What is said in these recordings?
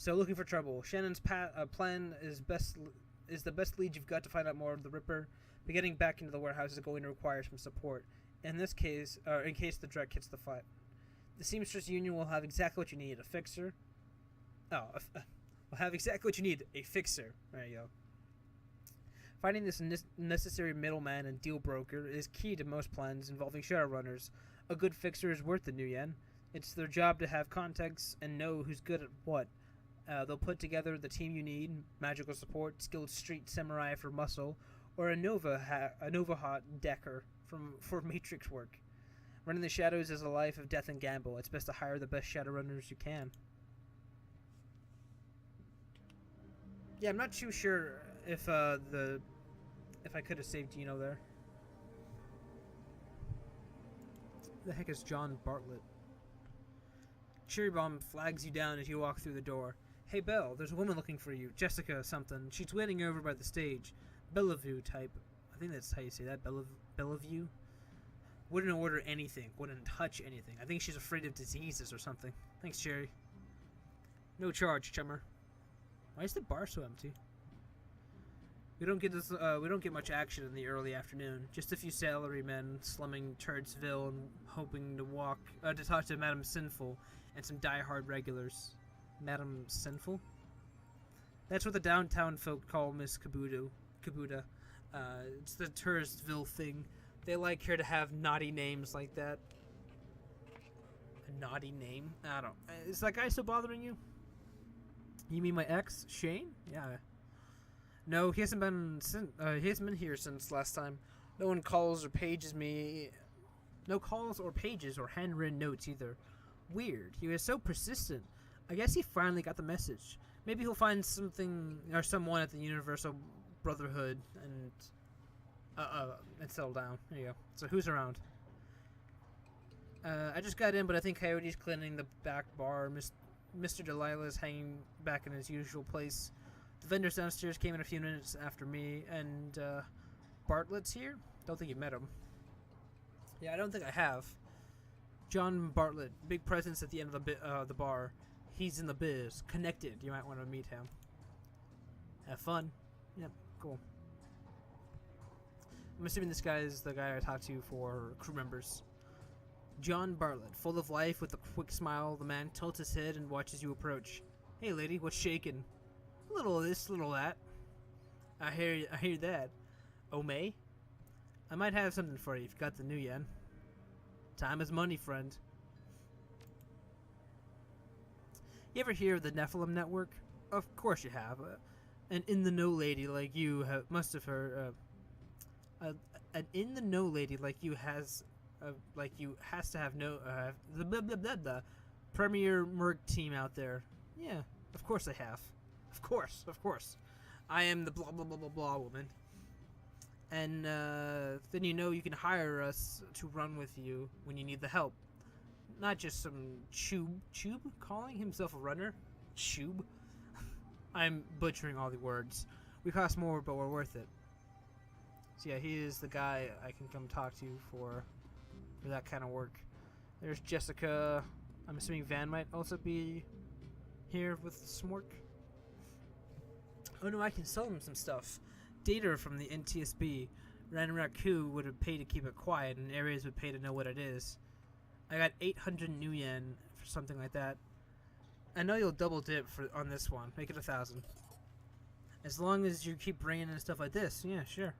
So looking for trouble. Shannon's plan is the best lead you've got to find out more of the Ripper, but getting back into the warehouse is going to require some support. In this case, in case the Drek hits the fight. The Seamstress Union will have exactly what you need, a fixer. Will have exactly what you need, a fixer. There you go. Finding this necessary middleman and deal broker is key to most plans involving Shadowrunners. A good fixer is worth the new yen. It's their job to have contacts and know who's good at what. They'll put together the team you need, magical support, skilled street samurai for muscle, or a Nova Hot Decker for Matrix work. Running the Shadows is a life of death and gamble. It's best to hire the best Shadowrunners you can. Yeah, I'm not too sure if I could have saved Gino there. The heck is John Bartlett? Cherry Bomb flags you down as you walk through the door. Hey Belle, there's a woman looking for you. Jessica something. She's waiting over by the stage. Bellevue type. I think that's how you say that. Bellevue? Wouldn't order anything. Wouldn't touch anything. I think she's afraid of diseases or something. Thanks, Cherry. No charge, chummer. Why is the bar so empty? We don't get much action in the early afternoon. Just a few salarymen slumming Turdsville and hoping to talk to Madame Sinful and some die-hard regulars. Madame Sinful? That's what the downtown folk call Miss Kabuda. It's the Turdsville thing. They like her to have naughty names like that. A naughty name? I don't. Is that guy still bothering you? You mean my ex, Shane? Yeah. No, he hasn't been here since last time. No one calls or pages me. No calls or pages or handwritten notes either. Weird. He was so persistent. I guess he finally got the message. Maybe he'll find something or someone at the Universal Brotherhood and settle down. There you go. So who's around? I just got in, but I think Coyote's cleaning the back bar. Mr. Delilah's hanging back in his usual place. The vendors downstairs came in a few minutes after me, and Bartlett's here? Don't think you met him. Yeah, I don't think I have. John Bartlett, big presence at the end of the bar. He's in the biz. Connected. You might want to meet him. Have fun. Yep, cool. I'm assuming this guy is the guy I talked to for crew members. John Bartlett, full of life with a quick smile, the man tilts his head and watches you approach. Hey lady, what's shaking? A little of this, a little of that. I hear that. Oh, May? I might have something for you if you got the new yen. Time is money, friend. You ever hear of the Nephilim Network? Of course you have. An in-the-know lady like you must have heard. An in-the-know lady like you has to have the premier merc team out there. Yeah, of course I have. Of course. I am the blah blah blah blah blah woman. And then you can hire us to run with you when you need the help. Not just some chube calling himself a runner? Chube? I'm butchering all the words. We cost more, but we're worth it. So yeah, he is the guy I can come talk to for that kind of work. There's Jessica. I'm assuming Van might also be here with Smork. Oh no, I can sell him some stuff. Data from the NTSB. Ranraku would have paid to keep it quiet, and Ares would pay to know what it is. I got 800 new yen for something like that. I know you'll double dip on this one. Make it 1,000. As long as you keep bringing in stuff like this, yeah, sure.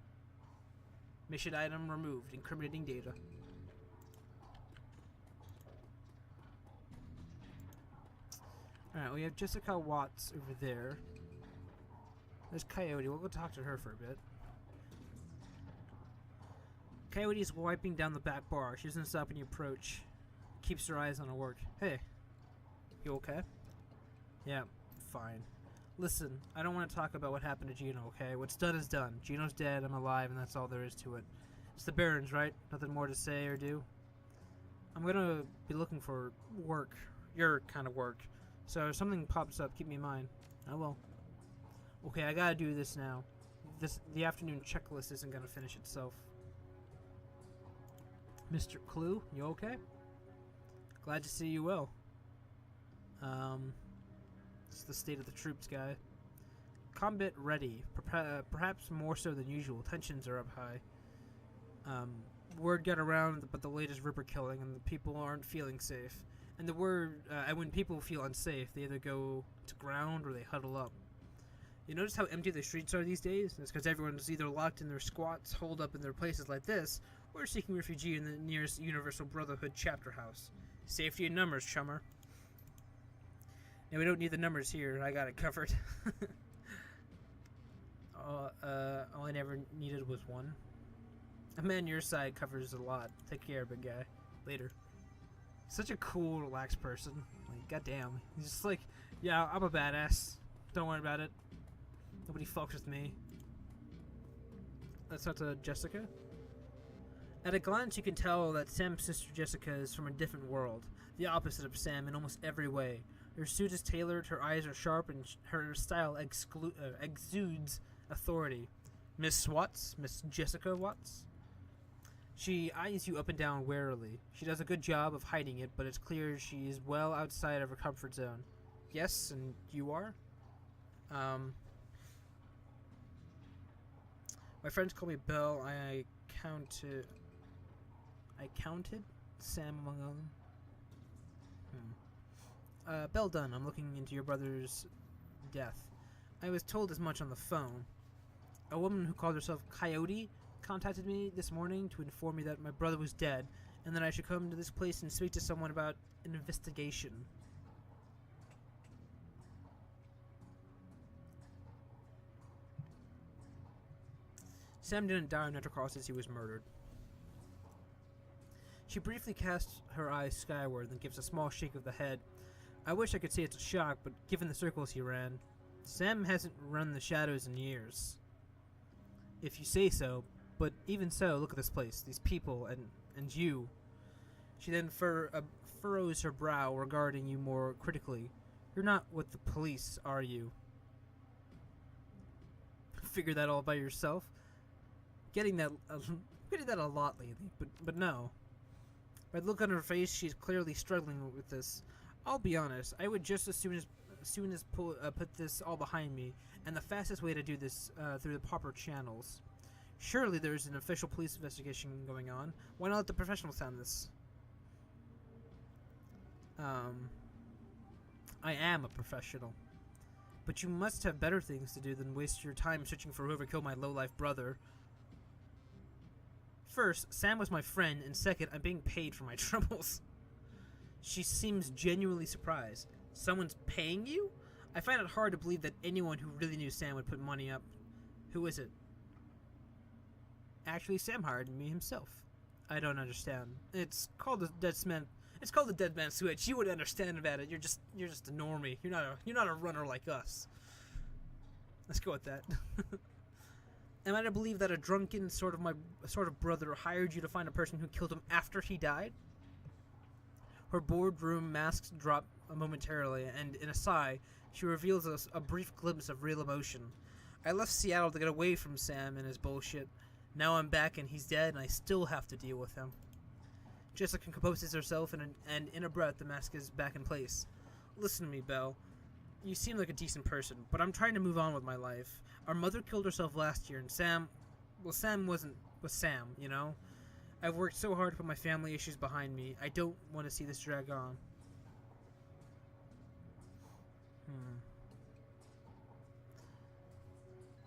Mission item removed. Incriminating data. Alright, we have Jessica Watts over there. There's Coyote. We'll go talk to her for a bit. Coyote's wiping down the back bar. She doesn't stop when you approach. Keeps her eyes on her work. Hey. You okay? Yeah, fine. Listen, I don't want to talk about what happened to Gino, okay? What's done is done. Gino's dead, I'm alive, and that's all there is to it. It's the Barons, right? Nothing more to say or do? I'm gonna be looking for work. Your kind of work. So if something pops up, keep me in mind. I will. Okay, I gotta do this now. The afternoon checklist isn't gonna finish itself. Mr. Kluwe, you okay? Glad to see you well. the state of the troops guy. Combat ready, perhaps more so than usual. Tensions are up high. Word got around about the latest Ripper killing, and the people aren't feeling safe. And when people feel unsafe, they either go to ground or they huddle up. You notice how empty the streets are these days? It's because everyone's either locked in their squats, holed up in their places like this, or seeking refuge in the nearest Universal Brotherhood chapter house. Safety in numbers, chummer. Now, we don't need the numbers here. I got it covered. All I never needed was one. A man your side covers a lot. Take care, big guy. Later. Such a cool, relaxed person. Like, goddamn. He's just like, yeah, I'm a badass. Don't worry about it. Nobody fucks with me. Let's talk to Jessica. At a glance, you can tell that Sam's sister Jessica is from a different world. The opposite of Sam in almost every way. Her suit is tailored, her eyes are sharp, and her style exudes authority. Miss Watts? Miss Jessica Watts? She eyes you up and down warily. She does a good job of hiding it, but it's clear she is well outside of her comfort zone. Yes, and you are? My friends call me Belle. I counted Sam among them. Belle Dunn, I'm looking into your brother's death. I was told as much on the phone. A woman who called herself Coyote contacted me this morning to inform me that my brother was dead, and that I should come to this place and speak to someone about an investigation. Sam didn't die on Netrocross as he was murdered. She briefly casts her eyes skyward, then gives a small shake of the head. I wish I could say it's a shock, but given the circles he ran, Sam hasn't run the shadows in years. If you say so, but even so, look at this place, these people, and you. She then furrows her brow, regarding you more critically. You're not with the police, are you? Figure that all by yourself? Getting that a lot lately, but no. By the look on her face, she's clearly struggling with this. I'll be honest, I would just as soon as put this all behind me, and the fastest way to do this through the proper channels. Surely there's an official police investigation going on. Why not let the professionals handle this? I am a professional. But you must have better things to do than waste your time searching for whoever killed my low-life brother. First, Sam was my friend, and second, I'm being paid for my troubles. She seems genuinely surprised. Someone's paying you? I find it hard to believe that anyone who really knew Sam would put money up. Who is it? Actually, Sam hired me himself. I don't understand. It's called the dead man switch. You would understand about it. You're just a normie. You're not a runner like us. Let's go with that. Am I to believe that a drunken sort of brother hired you to find a person who killed him after he died? Her boardroom masks drop momentarily, and in a sigh, she reveals us a brief glimpse of real emotion. I left Seattle to get away from Sam and his bullshit. Now I'm back and he's dead, and I still have to deal with him. Jessica composes herself, and in a breath, the mask is back in place. Listen to me, Belle. You seem like a decent person, but I'm trying to move on with my life. Our mother killed herself last year, and Sam was Sam, you know? I've worked so hard to put my family issues behind me. I don't want to see this drag on.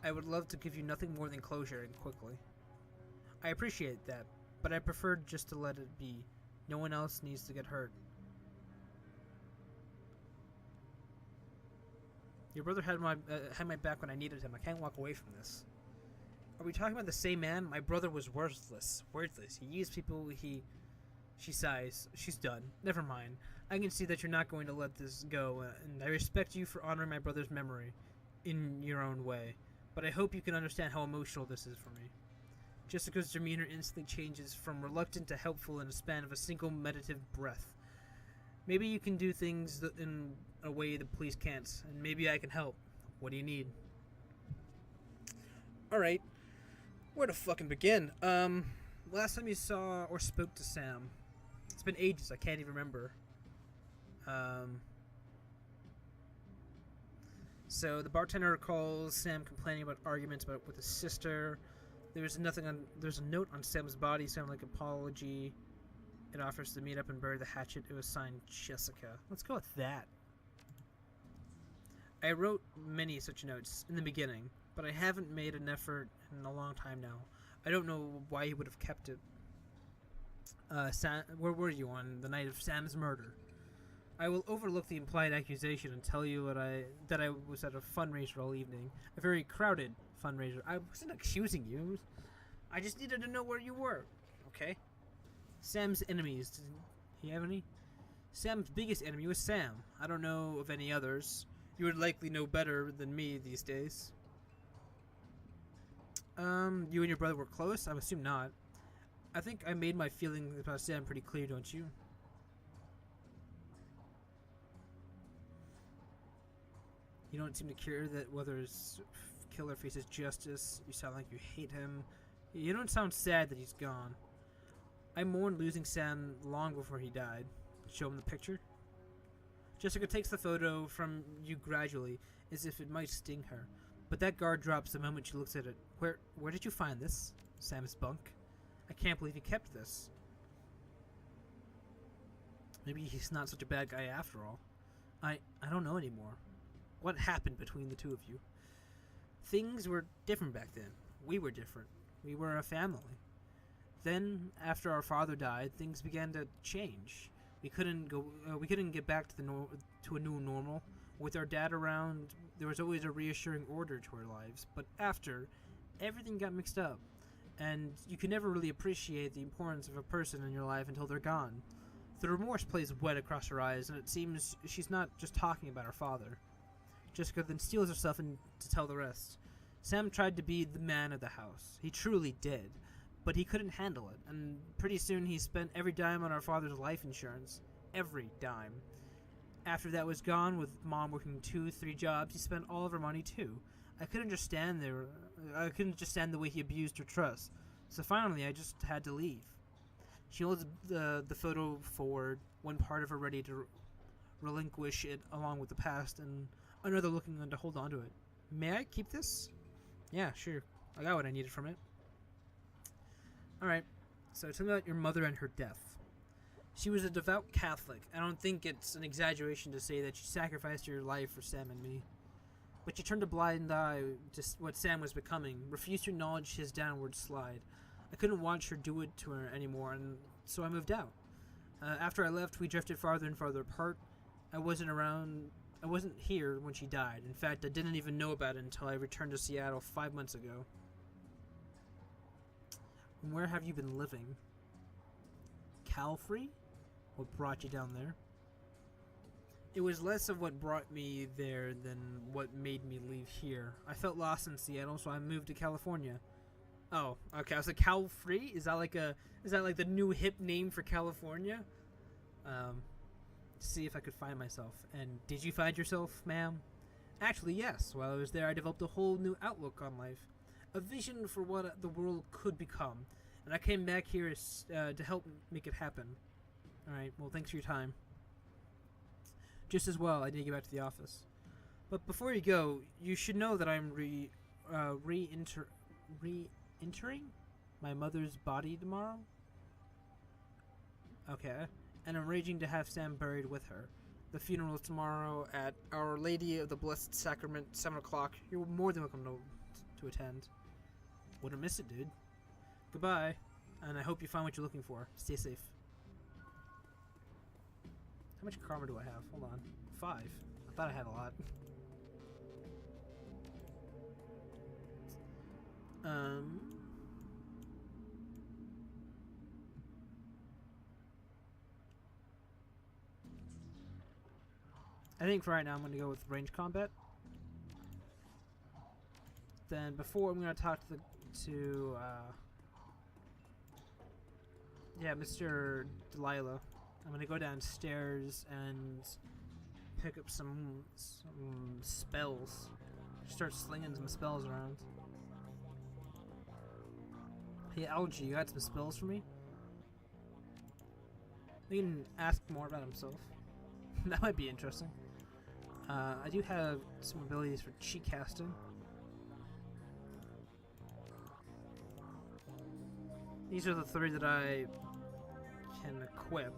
I would love to give you nothing more than closure, and quickly. I appreciate that, but I prefer just to let it be. No one else needs to get hurt. Your brother had my back when I needed him. I can't walk away from this. Are we talking about the same man? My brother was worthless. He used people. She sighs. She's done. Never mind. I can see that you're not going to let this go, and I respect you for honoring my brother's memory in your own way. But I hope you can understand how emotional this is for me. Jessica's demeanor instantly changes from reluctant to helpful in a span of a single meditative breath. Maybe you can do things in a way the police can't, and maybe I can help. What do you need? Alright. Where to fucking begin? Last time you saw or spoke to Sam. It's been ages, I can't even remember. So the bartender recalls Sam complaining about arguments with his sister. There's a note on Sam's body sounding like apology. It offers to meet up and bury the hatchet. It was signed Jessica. Let's go with that. I wrote many such notes in the beginning, but I haven't made an effort in a long time now. I don't know why he would have kept it. Sam, where were you on the night of Sam's murder? I will overlook the implied accusation and tell you that I was at a fundraiser all evening. A very crowded fundraiser. I wasn't accusing you. I just needed to know where you were. Okay? Sam's enemies. Did he have any? Sam's biggest enemy was Sam. I don't know of any others. You would likely know better than me these days. You and your brother were close? I assume not. I think I made my feelings about Sam pretty clear, don't you? You don't seem to care that whether his killer faces justice. You sound like you hate him. You don't sound sad that he's gone. I mourned losing Sam long before he died. Show him the picture. Jessica takes the photo from you gradually, as if it might sting her. But that guard drops the moment she looks at it. Where did you find this? Sam's bunk. I can't believe he kept this. Maybe he's not such a bad guy after all. I don't know anymore. What happened between the two of you? Things were different back then. We were different. We were a family. Then, after our father died, things began to change. We couldn't get back to a new normal. With our dad around, there was always a reassuring order to our lives. But after, everything got mixed up. And you can never really appreciate the importance of a person in your life until they're gone. The remorse plays wet across her eyes, and it seems she's not just talking about her father. Jessica then steels herself in to tell the rest. Sam tried to be the man of the house. He truly did. But he couldn't handle it, and pretty soon he spent every dime on our father's life insurance. Every dime. After that was gone, with Mom working 2-3 jobs, he spent all of her money too. I couldn't just stand the way he abused her trust. So finally, I just had to leave. She holds the photo forward, one part of her ready to relinquish it along with the past, and another looking to hold on to it. May I keep this? Yeah, sure. I got what I needed from it. Alright, so tell me about your mother and her death. She was a devout Catholic. I don't think it's an exaggeration to say that she sacrificed her life for Sam and me. But she turned a blind eye to what Sam was becoming, refused to acknowledge his downward slide. I couldn't watch her do it to her anymore, and so I moved out. After I left, we drifted farther and farther apart. I wasn't here when she died. In fact, I didn't even know about it until I returned to Seattle 5 months ago. Where have you been living? Calfrey? What brought you down there? It was less of what brought me there than what made me leave here. I felt lost in Seattle, so I moved to California. Oh, okay. I was like, Calfrey? Is that like the new hip name for California? See if I could find myself. And did you find yourself, ma'am? Actually, yes. While I was there, I developed a whole new outlook on life. A vision for what the world could become. And I came back here to help make it happen. Alright, well, thanks for your time. Just as well, I need to get back to the office. But before you go, you should know that I'm re-entering my mother's body tomorrow? Okay. And I'm arranging to have Sam buried with her. The funeral is tomorrow at Our Lady of the Blessed Sacrament, 7 o'clock. You're more than welcome to attend. Wouldn't miss it, dude. Goodbye, and I hope you find what you're looking for. Stay safe. How much karma do I have? Hold on. 5. I thought I had a lot. I think for right now I'm going to go with range combat. Then before I'm going to talk to Mr. Delilah. I'm going to go downstairs and pick up some spells. Start slinging some spells around. Hey, Algie, you got some spells for me? We can ask more about himself. That might be interesting. I do have some abilities for cheat casting. These are the 3 that I can equip.